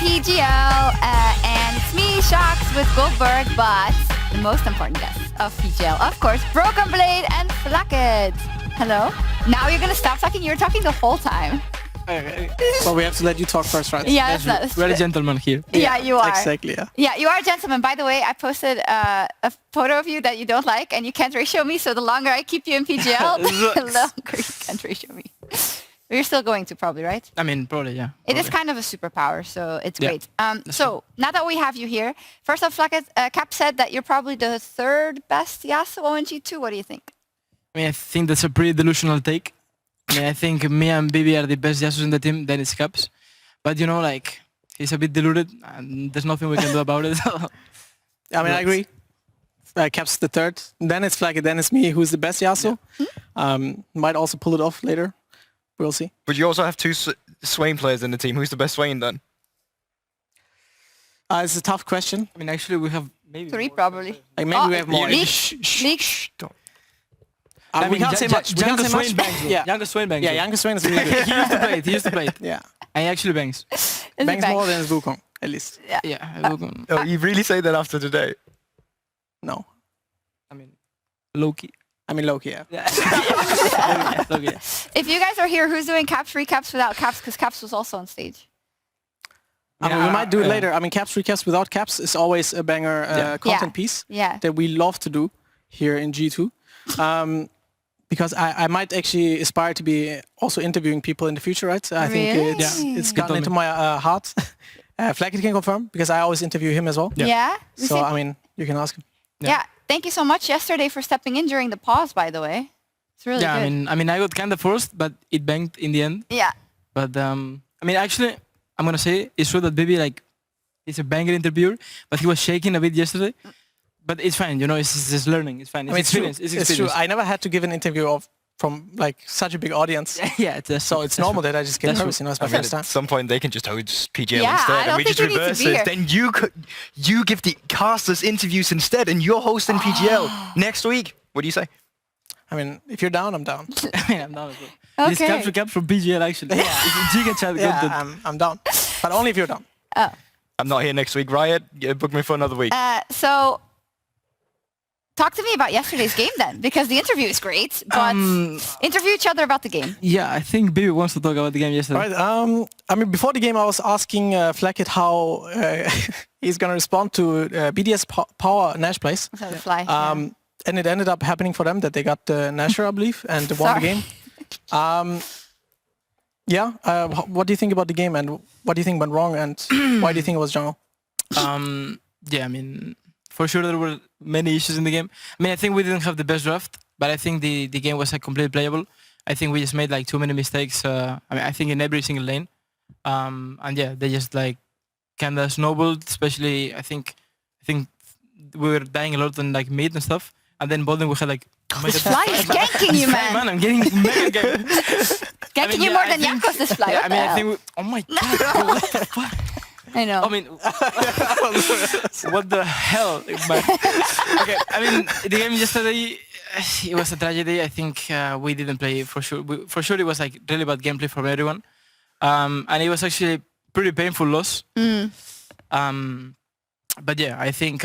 PGL, and it's me, Shocks, with Goldberg, but the most important guests of PGL, of course, BrokenBlade and Flakked. Hello. Now you're gonna stop talking. You're talking the whole time. Well, we have to let you talk first, right? Yeah, that's we're a gentleman here. Yeah, you are. Exactly, yeah. Yeah, you are a gentleman. By the way, I posted a photo of you that you don't like, and you can't ratio me, so the longer I keep you in PGL, the longer you can't ratio me. But you're still going to, probably, right? I mean, probably, yeah. It is kind of a superpower, so it's Yeah, great. So, now that we have you here, first off, Flakked, Cap said that you're probably the third best Yasuo in G2. What do you think? I mean, I think that's a pretty delusional take. I mean, I think me and Bibi are the best Yasuos in the team, then it's Caps. But, you know, like, he's a bit deluded, and there's nothing we can do about it. I mean, I agree. Cap's the third. Then it's Flakked, then it's me, who's the best Yasuo. Yeah. Might also pull it off later. We'll see. But you also have two Swain players in the team. Who's the best Swain then? It's a tough question. I mean, actually, we have maybe 3 probably. Like, maybe we have more. League. We can't say much. We can't say much. Yeah, Younger Swain bangs. Yeah, Younger Swain is really good. He used to play it. Yeah. And he actually bangs. Bangs more than his Wukong, at least. Yeah. Oh, you really say that after today? No. I mean, low-key. I mean, Loki, yeah. Low-key, yeah. If you guys are here, who's doing Caps recaps without Caps? Because Caps was also on stage. I mean, we might do it later. I mean, Caps recaps without Caps is always a banger content piece that we love to do here in G2. Because I might actually aspire to be also interviewing people in the future, right? I think it's gotten into my heart. Flakked can confirm, because I always interview him as well. Yeah? So, I mean, you can ask him. Yeah. Thank you so much yesterday for stepping in during the pause, by the way. It's really good. I mean, I got kind of forced, but it banged in the end. Yeah. But, I mean, actually, I'm going to say, it's true that Bibi, like, he's a banger interviewer, but he was shaking a bit yesterday. But it's fine, you know, it's just learning. It's fine. It's experience. It's true. I never had to give an interview from like such a big audience. Yeah, so it's normal that I just get nervous. You know, it's my first time. At some point they can just host PGL Yeah, instead, and we just reverse it. Then you give the casters interviews instead, and you're hosting PGL next week. What do you say? I mean, if you're down, I'm down. I mean, I'm down as well. Okay. This Caps from PGL actually. Yeah, I'm down, but only if you're down. Oh. I'm not here next week. Riot, book me for another week. So, talk to me about yesterday's game then, because the interview is great, but interview each other about the game. Yeah, I think Bibi wants to talk about the game yesterday. Right. I mean, before the game, I was asking Flakked how he's going to respond to BDS Power Nash plays. And it ended up happening for them that they got the Nasher, I believe, and won the game. What do you think about the game, and what do you think went wrong, and why do you think it was jungle? Yeah, I mean, for sure there were many issues in the game. I mean, I think we didn't have the best draft, but I think the game was like completely playable. I think we just made like too many mistakes. I mean, I think in every single lane. And yeah, they just like kind of snowballed. Especially, I think we were dying a lot on like mid and stuff. And then bottom we had like. This fly is ganking you, man. I'm getting mega ganked. Ganking you more than Jankos, this fly. Yeah, I mean, I think. Oh my god! What the fuck? I know. I mean, what the hell? Okay, I mean, the game yesterday, it was a tragedy. I think we didn't play for sure. For sure, it was like really bad gameplay from everyone, and it was actually pretty painful loss. But yeah, I think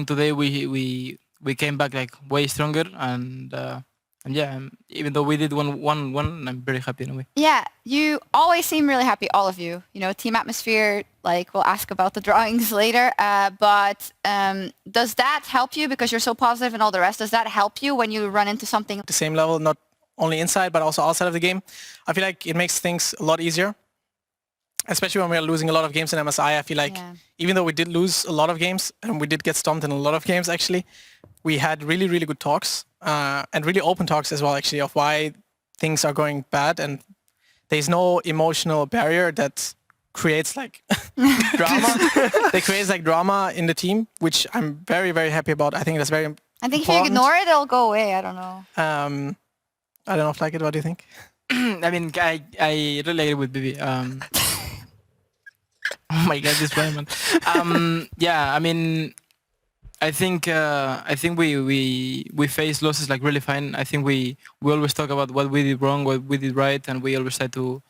today we came back like way stronger, and yeah, even though we did one, I'm very happy in a way. Yeah, you always seem really happy, all of you. You know, team atmosphere, like we'll ask about the drawings later, but does that help you because you're so positive and all the rest? Does that help you when you run into something? At the same level, not only inside, but also outside of the game. I feel like it makes things a lot easier. Especially when we are losing a lot of games in MSI, I feel like even though we did lose a lot of games, and we did get stomped in a lot of games actually, we had really, really good talks. And really open talks as well, actually, of why things are going bad, and there's no emotional barrier that creates like drama. They create like drama in the team, which I'm very, very happy about. I think that's very important. I think if you ignore it, it'll go away. I don't know. I don't know, Flakked, what do you think? I mean, I really agree with Bibi. Oh my god, this guy, man. Yeah, I mean, I think we face losses like really fine. I think we always talk about what we did wrong, what we did right, and we always try to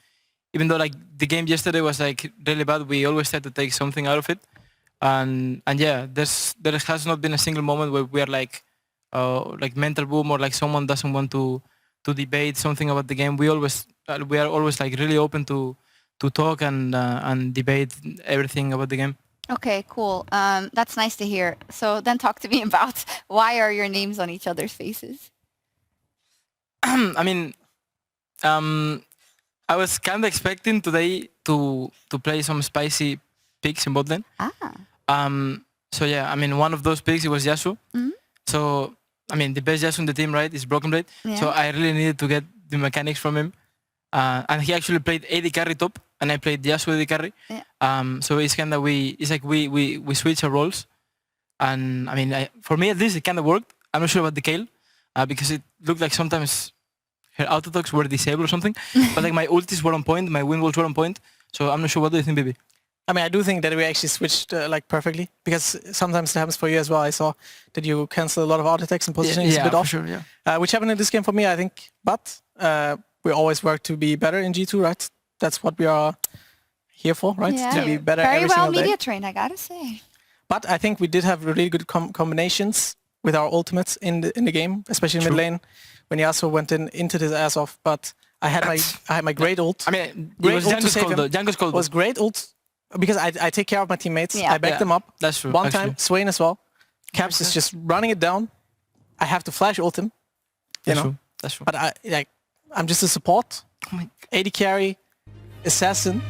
even though like the game yesterday was like really bad, we always try to take something out of it. And yeah, there has not been a single moment where we are like mental boom or like someone doesn't want to debate something about the game. We are always like really open to talk and debate everything about the game. Okay, cool. That's nice to hear. So then talk to me about why are your names on each other's faces? I mean, I was kind of expecting today to play some spicy picks in bot lane. So yeah, I mean, one of those picks, it was Yasuo. So, I mean, the best Yasuo in the team, right, is BrokenBlade. Yeah. So I really needed to get the mechanics from him. And he actually played AD carry top, and I played Yasuo AD carry. Yeah. So it's kind of we switch our roles. And I mean, for me at least, it kind of worked. I'm not sure about the Kayle, because it looked like sometimes her auto-talks were disabled or something. But like my ultis were on point, my wind walls were on point. So I'm not sure. What do you think, Bibi? I mean, I do think that we actually switched like perfectly, because sometimes it happens for you as well. I saw that you cancel a lot of auto attacks and positioning is a bit off. Sure, yeah. Which happened in this game for me, I think. But we always work to be better in G2, right? That's what we are here for, right? Yeah. To be better Very every well single media day. trained, I gotta say. But I think we did have really good combinations with our ultimates in the game, especially in mid lane, when Yasuo went into his ass off. But I had my great ult. I mean, great it was ult to save him. Jungle's cold. Was great ult. Because I take care of my teammates. Yeah. I back them up. That's true. One actually. time, Swain as well. Caps is just running it down. I have to flash ult him. That's true. That's true. But I'm just a support. Oh my AD carry, assassin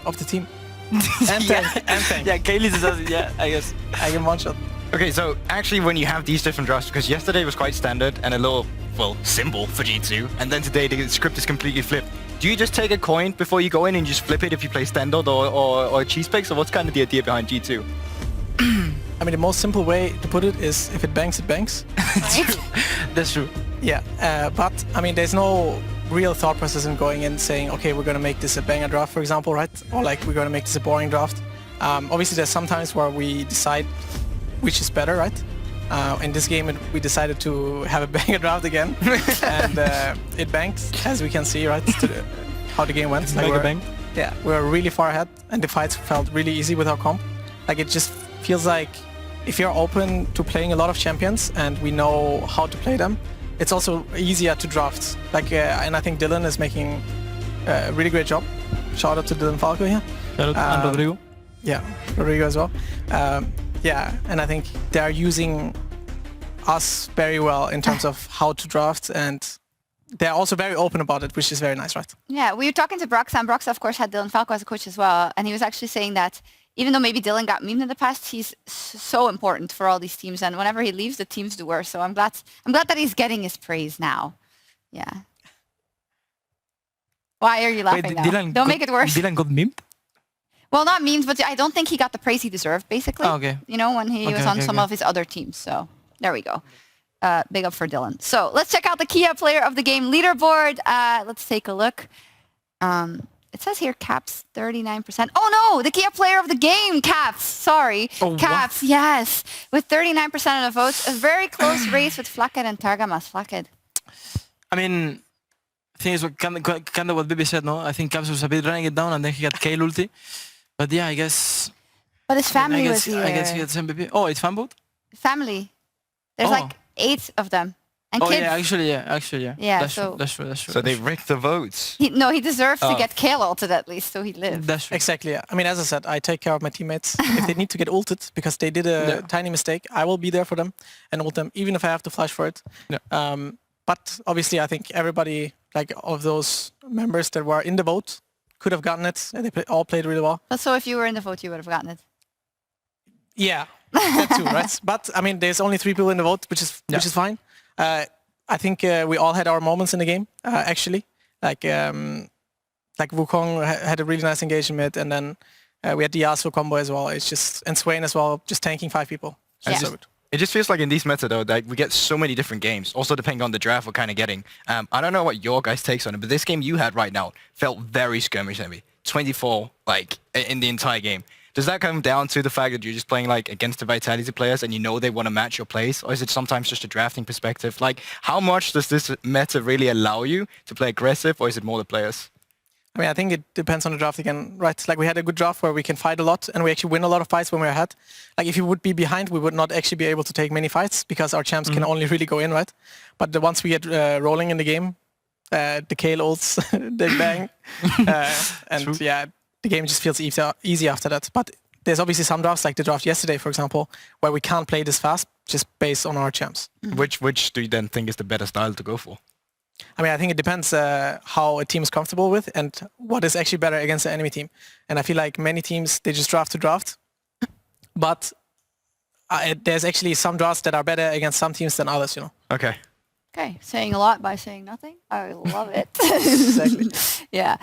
of the team. And tank. And tank. Yeah, Kaylee's assassin. Yeah, I guess. I can one shot. Okay, so actually when you have these different drafts, because yesterday was quite standard and a little, well, simple for G2, and then today the script is completely flipped. Do you just take a coin before you go in and just flip it if you play standard or cheese picks, or what's kind of the idea behind G2? I mean, the most simple way to put it is if it banks, it banks. That's true. Yeah, but I mean, there's no real thought process in going in saying, okay, we're going to make this a banger draft, for example, right? Or like, we're going to make this a boring draft. Obviously, there's some times where we decide which is better, right? In this game, we decided to have a banger draft again, and it banked, as we can see, right? How the game went. Like bang. Yeah, we were really far ahead, and the fights felt really easy with our comp. Like, it just feels like if you're open to playing a lot of champions and we know how to play them, it's also easier to draft. Like, and I think Dylan is making a really great job. Shout out to Dylan Falco here. Shout out and Rodrigo. Yeah, Rodrigo as well. Yeah, and I think they are using us very well in terms of how to draft, and they're also very open about it, which is very nice, right? Yeah, we were talking to Brox, and Brox, of course, had Dylan Falco as a coach as well, and he was actually saying that even though maybe Dylan got memed in the past, he's so important for all these teams, and whenever he leaves, the teams do worse. So I'm glad that he's getting his praise now. Yeah. Why are you laughing now? Don't make it worse. Dylan got memed? Well, not memes, but I don't think he got the praise he deserved, basically. Oh, okay. You know, when he was on some of his other teams. So there we go. Big up for Dylan. So let's check out the Kia player of the game leaderboard. Let's take a look. It says here Caps 39%. Oh no, the Kia player of the game, Caps. Sorry. Oh, Caps, yes. With 39% of the votes. A very close race with Flakked and Targamas. Flakked. I mean, I think it's kind of what Bibi said, no? I think Caps was a bit running it down, and then he got Kayle ulti. But yeah, I guess... But his family was here. I guess he gets MVP. Oh, it's fan vote? Family. There's like 8 of them. And kids. Yeah, actually, yeah. Yeah, that's true. So they rigged the votes. He deserves to get Kayle ulted at least, so he lived. That's true. Exactly, yeah. I mean, as I said, I take care of my teammates. If they need to get ulted because they did a tiny mistake, I will be there for them and ult them, even if I have to flash for it. Yeah. But obviously, I think everybody, like of those members that were in the vote, could have gotten it. And they all played really well. But so if you were in the vote, you would have gotten it. Yeah, that too, right? But I mean, there's only 3 people in the vote, which is fine. I think we all had our moments in the game, actually. Like Wukong had a really nice engagement, and then we had the Yasuo combo as well. It's just, and Swain as well, just tanking 5 people. Yeah. It just feels like in these meta though, that we get so many different games. Also depending on the draft we're kind of getting. I don't know what your guys' takes on it, but this game you had right now felt very skirmish heavy. 24 like in the entire game. Does that come down to the fact that you're just playing like against the Vitality players and you know they want to match your plays? Or is it sometimes just a drafting perspective? Like how much does this meta really allow you to play aggressive, or is it more the players? I mean, I think it depends on the draft again, right? Like we had a good draft where we can fight a lot and we actually win a lot of fights when we're ahead. Like if you would be behind, we would not actually be able to take many fights because our champs can only really go in, right? But once we get rolling in the game, the Kale ults, they bang. And yeah, the game just feels easy after that. But there's obviously some drafts, like the draft yesterday, for example, where we can't play this fast just based on our champs. Which do you then think is the better style to go for? I mean, I think it depends how a team is comfortable with and what is actually better against the enemy team. And I feel like many teams, they just draft to draft. But there's actually some drafts that are better against some teams than others, you know. Okay. Okay, saying a lot by saying nothing. I love it. Exactly. Yeah.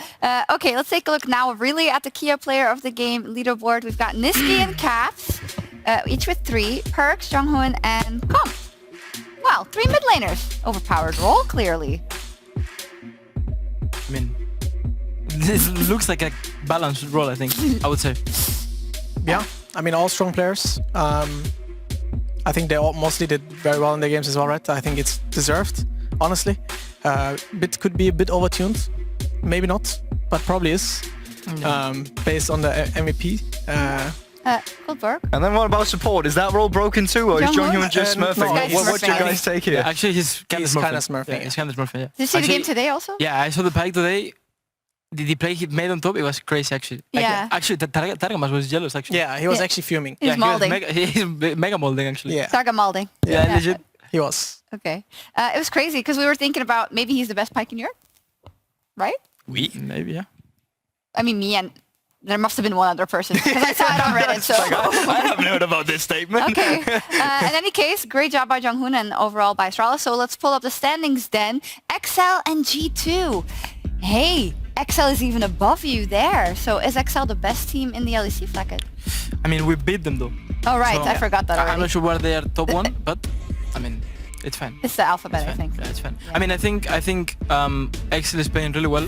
Okay, let's take a look now really at the Kia player of the game leaderboard. We've got Niski and Caps, each with 3, Perks, Jonghoon, and Comp. Wow, 3 mid laners. Overpowered role, clearly. I mean, this looks like a balanced role, I think, I would say. Yeah, I mean, all strong players. I think they all mostly did very well in their games as well, right? I think it's deserved, honestly. Could be a bit overtuned. Maybe not, but probably is, based on the MVP. Good work. And then what about support? Is that role broken too, or is Jonghyun just smurfing? no, What do you guys take here? Yeah, actually, he's kind of smurfing. Yeah, he's kind of smurfing, yeah. Did you see the game today also? Yeah, I saw the pack today. The play he made on top, it was crazy, actually. Like, Yeah. Actually, Targamas was jealous, actually. Yeah, he was actually fuming. He's Yeah, molding. he's mega molding, actually. Yeah, Targa molding. Yeah, legit. he was. Okay. It was crazy because we were thinking about maybe he's the best pike in Europe. Right? Maybe, yeah. I mean, me and there must have been one other person because I saw it on Reddit. So. I haven't heard about this statement. Okay. In any case, great job by Jonghoon and overall by Astralis. So let's pull up the standings then. XL and G2. Hey, XL is even above you there. So is XL the best team in the LEC, Flakked? I mean, we beat them, though. Oh, right. So, I forgot that already. I'm not sure where they are top 1, but, I mean, it's fine. It's the alphabet, I think. Yeah, it's fine. Yeah. I mean, I think XL is playing really well.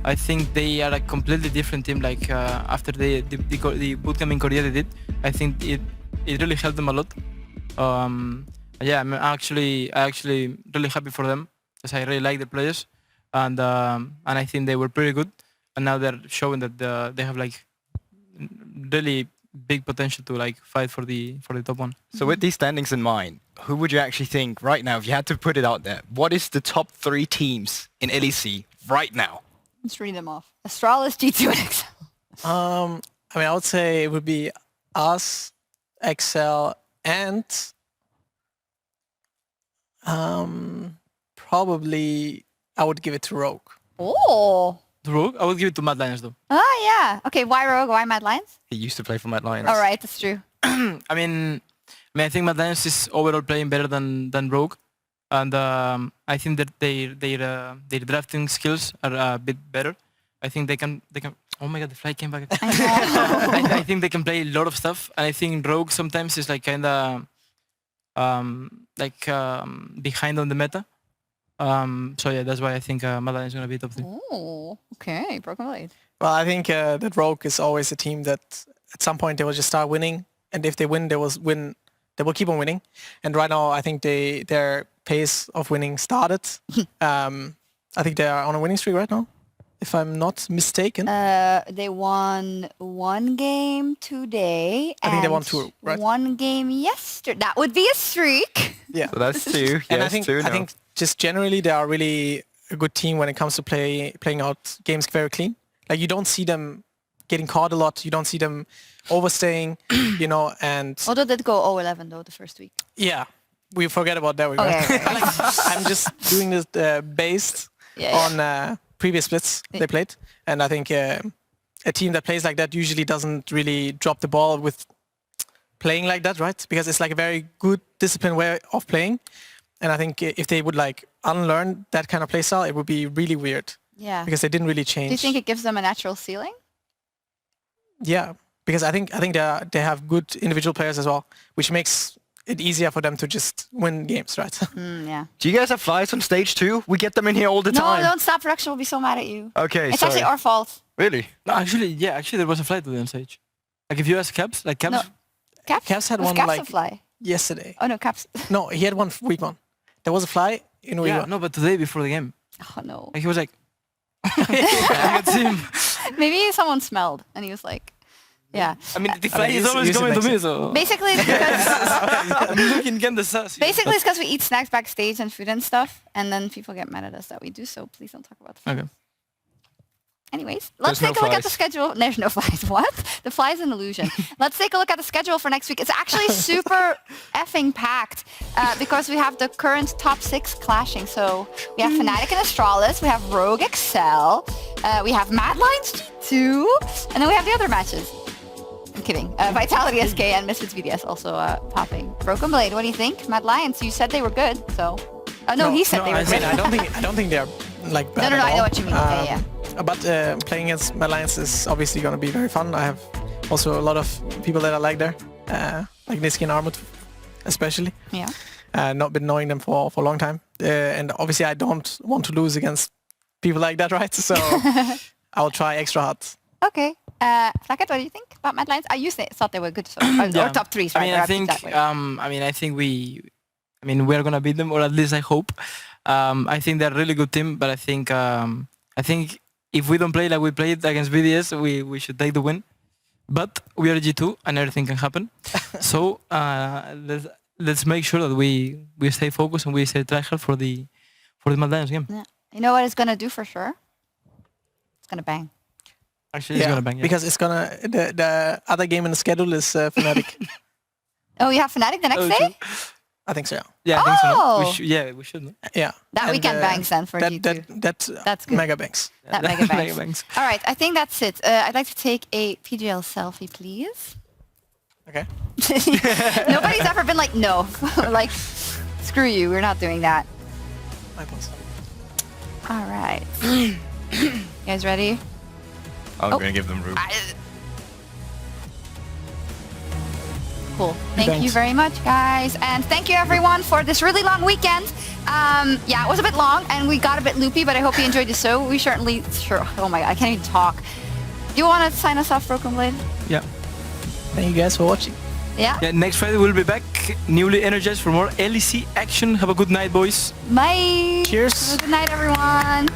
I think they are a completely different team. Like after the bootcamp in Korea they did, I think it really helped them a lot. Yeah, I'm actually really happy for them because I really like the players, and I think they were pretty good. And now they're showing that they have like really big potential to like fight for the top 1. So with these standings in mind, who would you actually think right now, if you had to put it out there, what is the top 3 teams in LEC right now? Let's read them off. Astralis, G2, and XL. I mean, I would say it would be us, XL, and probably I would give it to Rogue. Oh. The Rogue? I would give it to Mad Lions, though. Oh, yeah. Okay, why Rogue? Why Mad Lions? He used to play for Mad Lions. All right, that's true. I mean, I think Mad Lions is overall playing better than Rogue. And I think that their drafting skills are a bit better. I think they can. Oh my god, the fly came back. I think they can play a lot of stuff, and I think Rogue sometimes is like kinda behind on the meta. So yeah, that's why I think Mad is gonna be top 3. Oh, okay, BrokenBlade. Well, I think that Rogue is always a team that at some point they will just start winning, and if they win, they will keep on winning. And right now, I think their pace of winning started. I think they are on a winning streak right now, if I'm not mistaken. They won 1 game today. I think they won 2, right? 1 game yesterday. That would be a streak. Yeah. So that's 2. And Yes, I think 2 now. I think just generally they are really a good team when it comes to playing out games very clean. Like you don't see them getting caught a lot. You don't see them overstaying, you know, and Although they did go 0-11 though the first week. yeah, we forget about that. Okay. I'm just doing this based on previous splits they played, and I think a team that plays like that usually doesn't really drop the ball with playing like that, right? Because it's like a very good disciplined way of playing, and I think if they would like unlearn that kind of play style, it would be really weird. Yeah. Because they didn't really change. Do you think it gives them a natural ceiling? Yeah, because I think they have good individual players as well, which makes it easier for them to just win games, right? Yeah. Do you guys have flies on stage 2? We get them in here all the No, time. don't stop. Production will be so mad at you. Okay, It's sorry. actually our fault. Really? No, actually there was a flight today on stage. Like if you ask Caps, like Caps. No. Caps? Caps had Was one Caps like a fly? yesterday. Oh no, Caps. No, he had one week one. There was a fly in week Yeah, one. no, but today before the game, Oh no. like he was like, Good team. Maybe someone smelled and he was like, yeah. I mean, the fly is always use it coming to next me, so... Basically, it's because I'm looking at the sauce. basically it's because we eat snacks backstage and food and stuff, and then people get mad at us that we do so. Please don't talk about that. Okay. Anyways, let's There's take no a look at the flies. schedule. There's no flies. What? The fly is an illusion. Let's take a look at the schedule for next week. It's actually super effing packed because we have the current top 6 clashing. So we have Fnatic and Astralis, we have Rogue Excel, we have Mad Lions G2, and then we have the other matches. I'm kidding. Vitality SK and Misfits VDS also popping. BrokenBlade, what do you think? Mad Lions, you said they were good, so... no, he said they were I good. mean, I don't think they're like bad No, at I all. know what you mean. Yeah. But playing against Mad Lions is obviously going to be very fun. I have also a lot of people that I like there, like Niski and Armut especially. Yeah. Not been knowing them for a long time. And obviously I don't want to lose against people like that, right? So I'll try extra hard. Okay. Flakked, what do you think about Mad Lions? You thought they were good, so, or top 3. I mean, I think we're gonna beat them, or at least I hope. I think they're a really good team, but I think if we don't play like we played against BDS, we should take the win. But we are G2 and everything can happen. So let's make sure that we stay focused and we stay tryhard for the Mad Lions game. Yeah. You know what it's gonna do for sure? It's gonna bang. Actually, it's gonna bang. Yeah. Because it's gonna the other game in the schedule is Fnatic. Oh, you have Fnatic the next day? I think so. Yeah, I think so. No? Oh! We should. No? Yeah. That weekend bangs then for G2. That's good. mega banks. That mega bangs. bangs. All right, I think that's it. I'd like to take a PGL selfie, please. Okay. Nobody's ever been like, no. Like, screw you, we're not doing that. My boss. All right. You guys ready? I'm gonna give them room. Cool. Thank you Thanks. very much, guys. And thank you, everyone, for this really long weekend. Yeah, it was a bit long, and we got a bit loopy, but I hope you enjoyed the show. We certainly... Oh my god, I can't even talk. You want to sign us off, BrokenBlade? Yeah. Thank you guys for watching. Yeah? Yeah. Next Friday we'll be back, newly energized for more LEC action. Have a good night, boys. Bye. Cheers. Have a good night, everyone.